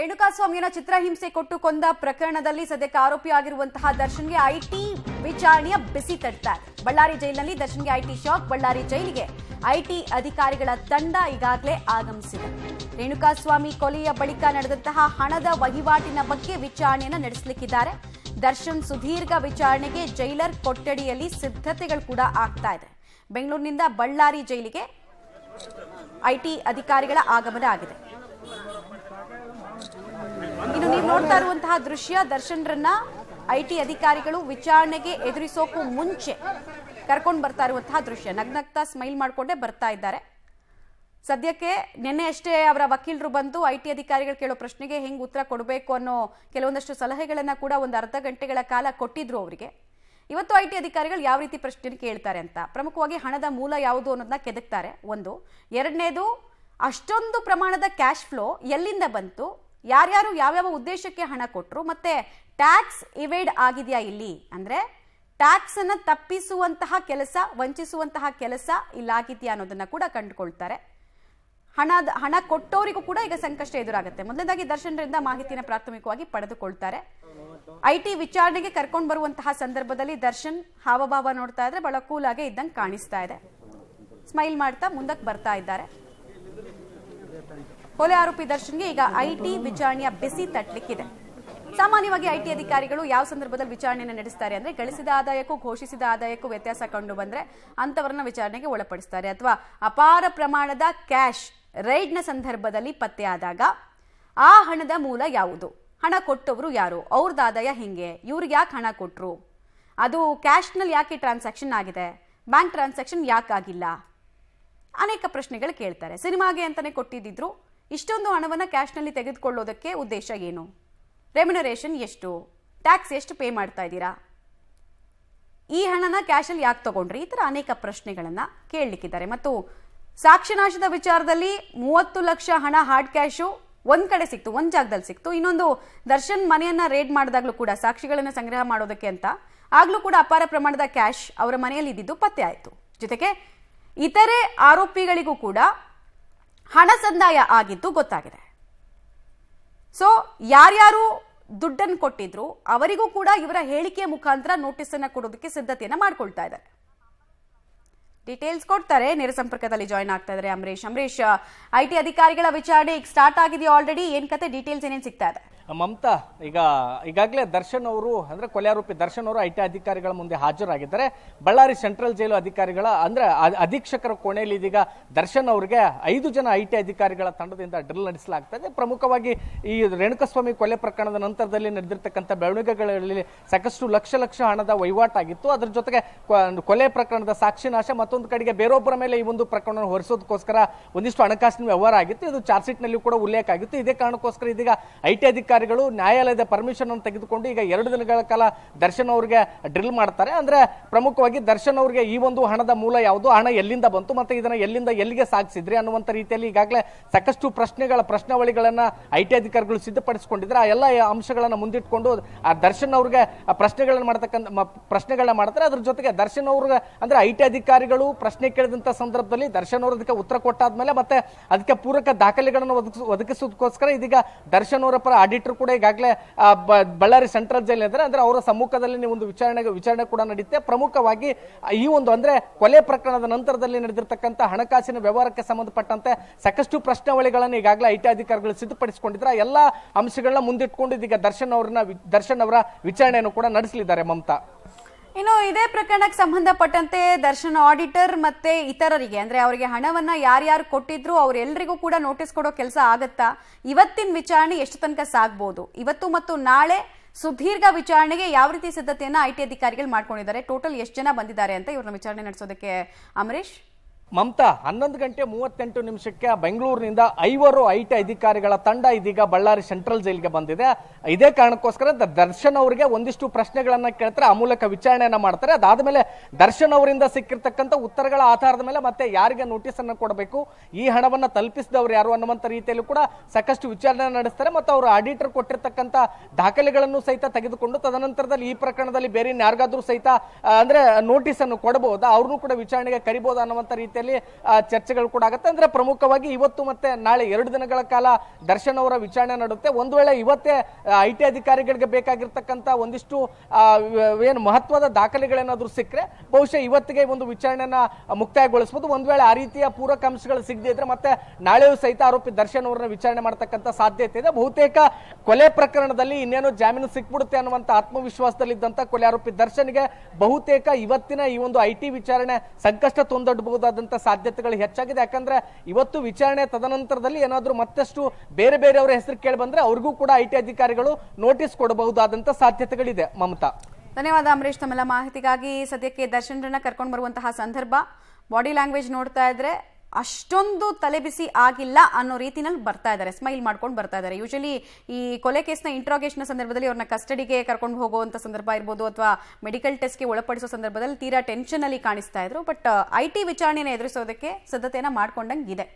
ರೇಣುಕಾಸ್ವಾಮಿಯನ್ನ ಚಿತ್ರಹಿಂಸೆ ಕೊಟ್ಟು ಕೊಂದ ಪ್ರಕರಣದಲ್ಲಿ ಸದ್ಯಕ್ಕೆ ಆರೋಪಿಯಾಗಿರುವಂತಹ ದರ್ಶನ್ಗೆ ಐಟಿ ವಿಚಾರಣೆಯ ಬಿಸಿ ತಟ್ತಾರೆ. ಬಳ್ಳಾರಿ ಜೈಲಿನಲ್ಲಿ ದರ್ಶನ್ಗೆ ಐಟಿ ಶಾಕ್. ಬಳ್ಳಾರಿ ಜೈಲಿಗೆ ಐಟಿ ಅಧಿಕಾರಿಗಳ ತಂಡ ಈಗಾಗಲೇ ಆಗಮಿಸಿದೆ. ರೇಣುಕಾಸ್ವಾಮಿ ಕೊಲೆಯ ಬಳಿಕ ನಡೆದಂತಹ ಹಣದ ವಹಿವಾಟಿನ ಬಗ್ಗೆ ವಿಚಾರಣೆಯನ್ನು ನಡೆಸಲಿಕ್ಕಿದ್ದಾರೆ. ದರ್ಶನ್ ಸುದೀರ್ಘ ವಿಚಾರಣೆಗೆ ಜೈಲರ್ ಕೊಠಡಿಯಲ್ಲಿ ಸಿದ್ಧತೆಗಳು ಕೂಡ ಆಗ್ತಾ ಇದೆ. ಬೆಂಗಳೂರಿನಿಂದ ಬಳ್ಳಾರಿ ಜೈಲಿಗೆ ಐಟಿ ಅಧಿಕಾರಿಗಳ ಆಗಮನ ಆಗಿದೆ. ಇನ್ನು ನೀವು ನೋಡ್ತಾ ಇರುವಂತಹ ದೃಶ್ಯ, ದರ್ಶನ್ರನ್ನ ಐಟಿ ಅಧಿಕಾರಿಗಳು ವಿಚಾರಣೆಗೆ ಎದುರಿಸೋಕು ಮುಂಚೆ ಕರ್ಕೊಂಡು ಬರ್ತಾ ಇರುವಂತಹ ದೃಶ್ಯ. ನಗ್ನಗ್ತಾ ಸ್ಮೈಲ್ ಮಾಡ್ಕೊಂಡೇ ಬರ್ತಾ ಇದ್ದಾರೆ. ಸದ್ಯಕ್ಕೆ ನಿನ್ನೆ ಅಷ್ಟೇ ಅವರ ವಕೀಲರು ಬಂದು ಐಟಿ ಅಧಿಕಾರಿಗಳು ಕೇಳೋ ಪ್ರಶ್ನೆಗೆ ಹೆಂಗ್ ಉತ್ತರ ಕೊಡಬೇಕು ಅನ್ನೋ ಕೆಲವೊಂದಷ್ಟು ಸಲಹೆಗಳನ್ನ ಕೂಡ ಒಂದು ಅರ್ಧ ಗಂಟೆಗಳ ಕಾಲ ಕೊಟ್ಟಿದ್ರು ಅವರಿಗೆ. ಇವತ್ತು ಐಟಿ ಅಧಿಕಾರಿಗಳು ಯಾವ ರೀತಿ ಪ್ರಶ್ನೆ ಕೇಳ್ತಾರೆ ಅಂತ, ಪ್ರಮುಖವಾಗಿ ಹಣದ ಮೂಲ ಯಾವುದು ಅನ್ನೋದನ್ನ ಕೆದಕ್ತಾರೆ. ಒಂದು. ಎರಡನೇದು, ಅಷ್ಟೊಂದು ಪ್ರಮಾಣದ ಕ್ಯಾಶ್ ಫ್ಲೋ ಎಲ್ಲಿಂದ ಬಂತು, ಯಾರ್ಯಾರು ಯಾವ್ಯಾವ ಉದ್ದೇಶಕ್ಕೆ ಹಣ ಕೊಟ್ಟರು, ಮತ್ತೆ ಟ್ಯಾಕ್ಸ್ ಇವೇಡ್ ಆಗಿದೆಯಾ ಇಲ್ಲಿ, ಅಂದ್ರೆ ಟ್ಯಾಕ್ಸ್ ಅನ್ನ ತಪ್ಪಿಸುವಂತಹ ಕೆಲಸ, ವಂಚಿಸುವಂತಹ ಕೆಲಸ ಇಲ್ಲಾಗಿದೆಯಾ ಅನ್ನೋದನ್ನ ಕೂಡ ಕಂಡುಕೊಳ್ತಾರೆ. ಹಣ ಕೊಟ್ಟವರಿಗೂ ಕೂಡ ಈಗ ಸಂಕಷ್ಟ ಎದುರಾಗುತ್ತೆ. ಮೊದಲನೇದಾಗಿ ದರ್ಶನ್ರಿಂದ ಮಾಹಿತಿಯನ್ನು ಪ್ರಾಥಮಿಕವಾಗಿ ಪಡೆದುಕೊಳ್ತಾರೆ. ಐಟಿ ವಿಚಾರಣೆಗೆ ಕರ್ಕೊಂಡು ಬರುವಂತಹ ಸಂದರ್ಭದಲ್ಲಿ ದರ್ಶನ್ ಹಾವಭಾವ ನೋಡ್ತಾ ಇದ್ರೆ ಬಹಳ ಕೂಲ್ ಆಗಿ ಇದ್ದಂಗೆ ಕಾಣಿಸ್ತಾ ಇದೆ. ಸ್ಮೈಲ್ ಮಾಡ್ತಾ ಮುಂದಕ್ಕೆ ಬರ್ತಾ ಇದ್ದಾರೆ. ಕೊಲೆ ಆರೋಪಿ ದರ್ಶನ್ಗೆ ಈಗ ಐಟಿ ವಿಚಾರಣೆಯ ಬಿಸಿ ತಟ್ಟಲಿಕ್ಕಿದೆ. ಸಾಮಾನ್ಯವಾಗಿ ಐಟಿ ಅಧಿಕಾರಿಗಳು ಯಾವ ಸಂದರ್ಭದಲ್ಲಿ ವಿಚಾರಣೆಯನ್ನು ನಡೆಸ್ತಾರೆ ಅಂದ್ರೆ, ಗಳಿಸಿದ ಆದಾಯಕ್ಕೂ ಘೋಷಿಸಿದ ಆದಾಯಕ್ಕೂ ವ್ಯತ್ಯಾಸ ಕಂಡು ಬಂದ್ರೆ ಅಂತವರನ್ನ ವಿಚಾರಣೆಗೆ ಒಳಪಡಿಸ್ತಾರೆ. ಅಥವಾ ಅಪಾರ ಪ್ರಮಾಣದ ಕ್ಯಾಶ್ ರೈಡ್ನ ಸಂದರ್ಭದಲ್ಲಿ ಪತ್ತೆಯಾದಾಗ ಆ ಹಣದ ಮೂಲ ಯಾವುದು, ಹಣ ಕೊಟ್ಟವರು ಯಾರು, ಅವ್ರದ್ದು ಆದಾಯ ಹೆಂಗೆ, ಇವ್ರಿಗೆ ಯಾಕೆ ಹಣ ಕೊಟ್ರು, ಅದು ಕ್ಯಾಶ್ನಲ್ಲಿ ಯಾಕೆ ಟ್ರಾನ್ಸಾಕ್ಷನ್ ಆಗಿದೆ, ಬ್ಯಾಂಕ್ ಟ್ರಾನ್ಸಾಕ್ಷನ್ ಯಾಕೆ ಆಗಿಲ್ಲ, ಅನೇಕ ಪ್ರಶ್ನೆಗಳು ಕೇಳ್ತಾರೆ. ಸಿನಿಮಾಗೆ ಅಂತಾನೆ ಕೊಟ್ಟಿದ್ರು, ಇಷ್ಟೊಂದು ಹಣವನ್ನು ಕ್ಯಾಶ್ನಲ್ಲಿ ತೆಗೆದುಕೊಳ್ಳೋದಕ್ಕೆ ಉದ್ದೇಶ ಏನು, ರೆಮ್ಯುನರೇಷನ್ ಎಷ್ಟು, ಟ್ಯಾಕ್ಸ್ ಎಷ್ಟು ಪೇ ಮಾಡ್ತಾ ಇದ್ದೀರಾ, ಈ ಹಣನ ಕ್ಯಾಶಲ್ಲಿ ಯಾಕೆ ತಗೊಂಡ್ರಿ, ಈ ಥರ ಅನೇಕ ಪ್ರಶ್ನೆಗಳನ್ನ ಕೇಳಲಿಕ್ಕಿದ್ದಾರೆ. ಮತ್ತು ಸಾಕ್ಷ್ಯನಾಶದ ವಿಚಾರದಲ್ಲಿ 30 ಲಕ್ಷ ಹಣ ಹಾರ್ಡ್ ಕ್ಯಾಶು ಒಂದ್ ಕಡೆ ಸಿಕ್ತು, ಒಂದ್ ಜಾಗದಲ್ಲಿ ಸಿಕ್ತು. ಇನ್ನೊಂದು, ದರ್ಶನ್ ಮನೆಯನ್ನ ರೇಡ್ ಮಾಡಿದಾಗ್ಲೂ ಕೂಡ ಸಾಕ್ಷಿಗಳನ್ನ ಸಂಗ್ರಹ ಮಾಡೋದಕ್ಕೆ ಅಂತ ಆಗ್ಲೂ ಕೂಡ ಅಪಾರ ಪ್ರಮಾಣದ ಕ್ಯಾಶ್ ಅವರ ಮನೆಯಲ್ಲಿ ಇದ್ದಿದ್ದು ಪತ್ತೆ ಆಯಿತು. ಜೊತೆಗೆ ಇತರೆ ಆರೋಪಿಗಳಿಗೂ ಕೂಡ ಹಣ ಸಂದಾಯ ಆಗಿದ್ದು ಗೊತ್ತಾಗಿದೆ. ಸೊ ಯಾರ್ಯಾರು ದುಡ್ಡನ್ನು ಕೊಟ್ಟಿದ್ರು ಅವರಿಗೂ ಕೂಡ ಇವರ ಹೇಳಿಕೆಯ ಮುಖಾಂತರ ನೋಟಿಸ್ ಅನ್ನ ಕೊಡೋದಕ್ಕೆ ಸಿದ್ಧತೆಯನ್ನ ಮಾಡ್ಕೊಳ್ತಾ ಇದ್ದಾರೆ. ಡೀಟೇಲ್ಸ್ ಕೊಡ್ತಾರೆ. ನೇರ ಸಂಪರ್ಕದಲ್ಲಿ ಜಾಯ್ನ್ ಆಗ್ತಾ ಇದ್ದಾರೆ ಅಂಬರೀಶ್. ಐಟಿ ಅಧಿಕಾರಿಗಳ ವಿಚಾರಣೆ ಈಗ ಸ್ಟಾರ್ಟ್ ಆಗಿದೆಯಾ ಆಲ್ರೆಡಿ, ಏನ್ ಕತೆ, ಡೀಟೇಲ್ಸ್ ಏನೇನು ಸಿಗ್ತಾ ಇದೆ? ಮಮತಾ, ಈಗಾಗಲೇ ದರ್ಶನ್ ಅವರು ಅಂದ್ರೆ ಕೊಲೆ ಆರೋಪಿ ದರ್ಶನ್ ಅವರು ಐಟಿ ಅಧಿಕಾರಿಗಳ ಮುಂದೆ ಹಾಜರಾಗಿದ್ದಾರೆ. ಬಳ್ಳಾರಿ ಸೆಂಟ್ರಲ್ ಜೈಲು ಅಧಿಕಾರಿಗಳ ಅಂದ್ರೆ ಅಧೀಕ್ಷಕರ ಕೋಣೆಯಲ್ಲಿ ಇದೀಗ ದರ್ಶನ್ ಅವರಿಗೆ 5 ಜನ ಐಟಿ ಅಧಿಕಾರಿಗಳ ತಂಡದಿಂದ ಡ್ರಿಲ್ ನಡೆಸಲಾಗ್ತಾ ಇದೆ. ಪ್ರಮುಖವಾಗಿ ಈ ರೇಣುಕಾಸ್ವಾಮಿ ಕೊಲೆ ಪ್ರಕರಣದ ನಂತರದಲ್ಲಿ ನಡೆದಿರ್ತಕ್ಕಂಥ ಬೆಳವಣಿಗೆಗಳಲ್ಲಿ ಸಾಕಷ್ಟು ಲಕ್ಷ ಹಣದ ವಹಿವಾಟಾಗಿತ್ತು. ಅದ್ರ ಜೊತೆಗೆ ಕೊಲೆ ಪ್ರಕರಣದ ಸಾಕ್ಷಿನಾಶ, ಮತ್ತೊಂದು ಕಡೆಗೆ ಬೇರೊಬ್ಬರ ಮೇಲೆ ಈ ಒಂದು ಪ್ರಕರಣ ಹೊರಿಸೋದಕ್ಕೋಸ್ಕರ ಒಂದಿಷ್ಟು ಹಣಕಾಸಿನ ವ್ಯವಹಾರ ಆಗಿತ್ತು. ಇದು ಚಾರ್ಜ್ ಶೀಟ್ ನಲ್ಲಿ ಕೂಡ ಉಲ್ಲೇಖ ಆಗಿತ್ತು. ಇದೇ ಕಾರಣಕ್ಕೋಸ್ಕರ ಇದೀಗ ಐಟಿ ಅಧಿಕಾರಿಗಳು ನ್ಯಾಯಾಲಯದ ಪರ್ಮಿಷನ್ ಅನ್ನು ತೆಗೆದುಕೊಂಡು ಈಗ 2 ದಿನಗಳ ಕಾಲ ದರ್ಶನ್ ಅವರಿಗೆ ಡ್ರಿಲ್ ಮಾಡ್ತಾರೆ. ಅಂದ್ರೆ ಪ್ರಮುಖವಾಗಿ ದರ್ಶನ್ ಅವರಿಗೆ ಈ ಒಂದು ಹಣದ ಮೂಲ ಯಾವುದು, ಹಣ ಎಲ್ಲಿಂದ ಬಂತು, ಮತ್ತೆ ಇದನ್ನ ಎಲ್ಲಿಂದ ಎಲ್ಲಿಗೆ ಸಾಗಿಸಿದ್ರಿ ಅನ್ನುವಂತ ರೀತಿಯಲ್ಲಿ ಈಗಾಗಲೇ ಸಾಕಷ್ಟು ಪ್ರಶ್ನಾವಳಿಗಳನ್ನ ಐಟಿ ಅಧಿಕಾರಿಗಳು ಸಿದ್ಧಪಡಿಸಿಕೊಂಡಿದ್ರೆ ಆ ಎಲ್ಲ ಅಂಶಗಳನ್ನ ಮುಂದಿಟ್ಕೊಂಡು ಆ ದರ್ಶನ್ ಅವ್ರಿಗೆ ಪ್ರಶ್ನೆಗಳನ್ನ ಮಾಡ್ತಾರೆ. ಅದ್ರ ಜೊತೆಗೆ ದರ್ಶನ್ ಅವ್ರಿಗೆ ಅಂದ್ರೆ ಐಟಿ ಅಧಿಕಾರಿಗಳು ಪ್ರಶ್ನೆ ಕೇಳಿದಂತ ಸಂದರ್ಭದಲ್ಲಿ ದರ್ಶನ್ ಅವರು ಅದಕ್ಕೆ ಉತ್ತರ ಕೊಟ್ಟಾದ್ಮೇಲೆ ಮತ್ತೆ ಅದಕ್ಕೆ ಪೂರಕ ದಾಖಲೆಗಳನ್ನು ಒದಗಿಸೋದಕ್ಕೋಸ್ಕರ ಇದೀಗ ದರ್ಶನ್ ಅವರ ಪರ ಆಡಿಟರ್ ಕೂಡ ಈಗಾಗಲೇ ಬಳ್ಳಾರಿ ಸೆಂಟ್ರಲ್ ಜೈಲ್ ಇದ್ದಾರೆ. ಅಂದ್ರೆ ಅವರ ಸಮ್ಮುಖದಲ್ಲಿ ಒಂದು ವಿಚಾರಣೆ ಕೂಡ ನಡೆಯುತ್ತೆ. ಪ್ರಮುಖವಾಗಿ ಈ ಒಂದು ಅಂದ್ರೆ ಕೊಲೆ ಪ್ರಕರಣದ ನಂತರದಲ್ಲಿ ನಡೆದಿರ್ತಕ್ಕಂಥ ಹಣಕಾಸಿನ ವ್ಯವಹಾರಕ್ಕೆ ಸಂಬಂಧಪಟ್ಟಂತೆ ಸಾಕಷ್ಟು ಪ್ರಶ್ನಾವಳಿಗಳನ್ನು ಈಗಾಗಲೇ ಐಟಿ ಅಧಿಕಾರಿಗಳು ಸಿದ್ಧಪಡಿಸಿಕೊಂಡಿದ್ದಾರೆ. ಎಲ್ಲಾ ಅಂಶಗಳನ್ನ ಮುಂದಿಟ್ಕೊಂಡು ಇದೀಗ ದರ್ಶನ್ ಅವರ ವಿಚಾರಣೆಯನ್ನು ಕೂಡ ನಡೆಸಲಿದ್ದಾರೆ. ಮಮತಾ, ಇನ್ನು ಇದೇ ಪ್ರಕರಣಕ್ಕೆ ಸಂಬಂಧಪಟ್ಟಂತೆ ದರ್ಶನ್ ಆಡಿಟರ್ ಮತ್ತೆ ಇತರರಿಗೆ ಅಂದ್ರೆ ಅವರಿಗೆ ಹಣವನ್ನ ಯಾರ್ಯಾರು ಕೊಟ್ಟಿದ್ರು ಅವರೆಲ್ಲರಿಗೂ ಕೂಡ ನೋಟಿಸ್ ಕೊಡೋ ಕೆಲಸ ಆಗತ್ತಾ? ಇವತ್ತಿನ ವಿಚಾರಣೆ ಎಷ್ಟು ತನಕ ಸಾಗಬಹುದು? ಇವತ್ತು ಮತ್ತು ನಾಳೆ ಸುದೀರ್ಘ ವಿಚಾರಣೆಗೆ ಯಾವ ರೀತಿ ಸಿದ್ಧತೆಯನ್ನ ಐಟಿ ಅಧಿಕಾರಿಗಳು ಮಾಡ್ಕೊಂಡಿದ್ದಾರೆ? ಟೋಟಲ್ ಎಷ್ಟು ಜನ ಬಂದಿದ್ದಾರೆ ಅಂತ ಇವ್ರನ್ನ ವಿಚಾರಣೆ ನಡೆಸೋದಕ್ಕೆ ಅಂಬರೀಶ್? ಮಮತಾ, 11:38 ಬೆಂಗಳೂರಿನಿಂದ 5 ಐಟಿ ಅಧಿಕಾರಿಗಳ ತಂಡ ಇದೀಗ ಬಳ್ಳಾರಿ ಸೆಂಟ್ರಲ್ ಜೈಲಿಗೆ ಬಂದಿದೆ. ಇದೇ ಕಾರಣಕ್ಕೋಸ್ಕರ ದರ್ಶನ್ ಅವರಿಗೆ ಒಂದಿಷ್ಟು ಪ್ರಶ್ನೆಗಳನ್ನ ಕೇಳ್ತಾರೆ, ಆ ಮೂಲಕ ವಿಚಾರಣೆಯನ್ನ ಮಾಡ್ತಾರೆ. ಅದಾದ್ಮೇಲೆ ದರ್ಶನ್ ಅವರಿಂದ ಸಿಕ್ಕಿರ್ತಕ್ಕಂಥ ಉತ್ತರಗಳ ಆಧಾರದ ಮೇಲೆ ಮತ್ತೆ ಯಾರಿಗೆ ನೋಟಿಸ್ ಅನ್ನು ಕೊಡಬೇಕು, ಈ ಹಣವನ್ನ ತಲುಪಿಸಿದವರು ಯಾರು ಅನ್ನುವಂತ ರೀತಿಯಲ್ಲಿ ಕೂಡ ಸಾಕಷ್ಟು ವಿಚಾರಣೆ ನಡೆಸ್ತಾರೆ. ಮತ್ತು ಅವರು ಆಡಿಟರ್ ಕೊಟ್ಟಿರ್ತಕ್ಕಂಥ ದಾಖಲೆಗಳನ್ನು ಸಹಿತ ತೆಗೆದುಕೊಂಡು ತದನಂತರದಲ್ಲಿ ಈ ಪ್ರಕರಣದಲ್ಲಿ ಬೇರೆ ಯಾರಿಗಾದ್ರೂ ಸಹಿತ ಅಂದ್ರೆ ನೋಟಿಸ್ ಅನ್ನು ಕೊಡಬಹುದಾ, ಅವ್ರನ್ನೂ ಕೂಡ ವಿಚಾರಣೆಗೆ ಕರಿಬಹುದಾ ಅನ್ನುವಂತ ರೀತಿ ರೀತಿಯಲ್ಲಿ ಚರ್ಚೆಗಳು ಕೂಡ ಆಗುತ್ತೆ. ಅಂದ್ರೆ ಪ್ರಮುಖವಾಗಿ ಇವತ್ತು ಮತ್ತೆ ನಾಳೆ 2 ದಿನಗಳ ಕಾಲ ದರ್ಶನ್ ಅವರ ವಿಚಾರಣೆ ನಡೆಯುತ್ತೆ. ಒಂದು ವೇಳೆ ಇವತ್ತೇ ಐಟಿ ಅಧಿಕಾರಿಗಳಿಗೆ ಬೇಕಾಗಿರ್ತಕ್ಕಂಥ ಒಂದಿಷ್ಟು ಏನು ಮಹತ್ವದ ದಾಖಲೆಗಳೇನಾದ್ರೂ ಸಿಕ್ಕರೆ ಬಹುಶಃ ಇವತ್ತಿಗೆ ಒಂದು ವಿಚಾರಣೆನ ಮುಕ್ತಾಯಗೊಳಿಸಬಹುದು. ಒಂದು ವೇಳೆ ಆ ರೀತಿಯ ಪೂರಕ ಅಂಶಗಳು ಸಿಗದೇ ಇದ್ರೆ ಮತ್ತೆ ನಾಳೆಯೂ ಸಹಿತ ಆರೋಪಿ ದರ್ಶನ್ ಅವರನ್ನ ವಿಚಾರಣೆ ಮಾಡತಕ್ಕಂಥ ಸಾಧ್ಯತೆ ಇದೆ. ಬಹುತೇಕ ಕೊಲೆ ಪ್ರಕರಣದಲ್ಲಿ ಇನ್ನೇನು ಜಾಮೀನು ಸಿಕ್ಬಿಡುತ್ತೆ ಅನ್ನುವಂತ ಆತ್ಮವಿಶ್ವಾಸದಲ್ಲಿದ್ದಂತ ಕೊಲೆ ಆರೋಪಿ ದರ್ಶನ್ಗೆ ಬಹುತೇಕ ಇವತ್ತಿನ ಈ ಒಂದು ಐಟಿ ವಿಚಾರಣೆ ಸಂಕಷ್ಟ ತೊಂದೊಡ್ಡಬಹುದಾದಂತ ಸಾಧ್ಯತೆಗಳು ಹೆಚ್ಚಾಗಿದೆ. ಯಾಕಂದ್ರೆ ಇವತ್ತು ವಿಚಾರಣೆ ತದನಂತರದಲ್ಲಿ ಏನಾದ್ರೂ ಮತ್ತಷ್ಟು ಬೇರೆ ಬೇರೆಯವರ ಹೆಸರು ಕೇಳಿ ಬಂದ್ರೆ ಅವ್ರಿಗೂ ಕೂಡ ಐಟಿ ಅಧಿಕಾರಿಗಳು ನೋಟಿಸ್ ಕೊಡಬಹುದಾದಂತ ಸಾಧ್ಯತೆಗಳಿದೆ. ಮಮತಾ, ಧನ್ಯವಾದ ಅಂಬರೀಶ್ ತಮ್ಮೆಲ್ಲ ಮಾಹಿತಿಗಾಗಿ. ಸದ್ಯಕ್ಕೆ ದರ್ಶನ್ರನ್ನ ಕರ್ಕೊಂಡು ಬರುವಂತಹ ಸಂದರ್ಭ ಬಾಡಿ ಲ್ಯಾಂಗ್ವೇಜ್ ನೋಡ್ತಾ ಇದ್ರೆ ಅಷ್ಟೊಂದು ತಲೆಬಿಸಿ ಆಗಿಲ್ಲ ಅನ್ನೋ ರೀತಿನಲ್ಲಿ ಬರ್ತಾ ಇದ್ದಾರೆ, ಸ್ಮೈಲ್ ಮಾಡ್ಕೊಂಡು ಬರ್ತಾ ಇದ್ದಾರೆ. ಯೂಶಲಿ ಈ ಕೊಲೆ ಕೇಸ್ನ ಇಂಟ್ರಾಗೇಷನ್ ಸಂದರ್ಭದಲ್ಲಿ ಅವ್ರನ್ನ ಕಸ್ಟಡಿಗೆ ಕರ್ಕೊಂಡು ಹೋಗುವಂತ ಸಂದರ್ಭ ಇರ್ಬೋದು ಅಥವಾ ಮೆಡಿಕಲ್ ಟೆಸ್ಟ್ಗೆ ಒಳಪಡಿಸೋ ಸಂದರ್ಭದಲ್ಲಿ ತೀರಾ ಟೆನ್ಷನ್ ಅಲ್ಲಿ ಕಾಣಿಸ್ತಾ ಇದ್ರು. ಬಟ್ ಐಟಿ ವಿಚಾರಣೆನ ಎದುರಿಸೋದಕ್ಕೆ ಸಿದ್ಧತೆಯನ್ನ ಮಾಡ್ಕೊಂಡಂಗಿದೆ.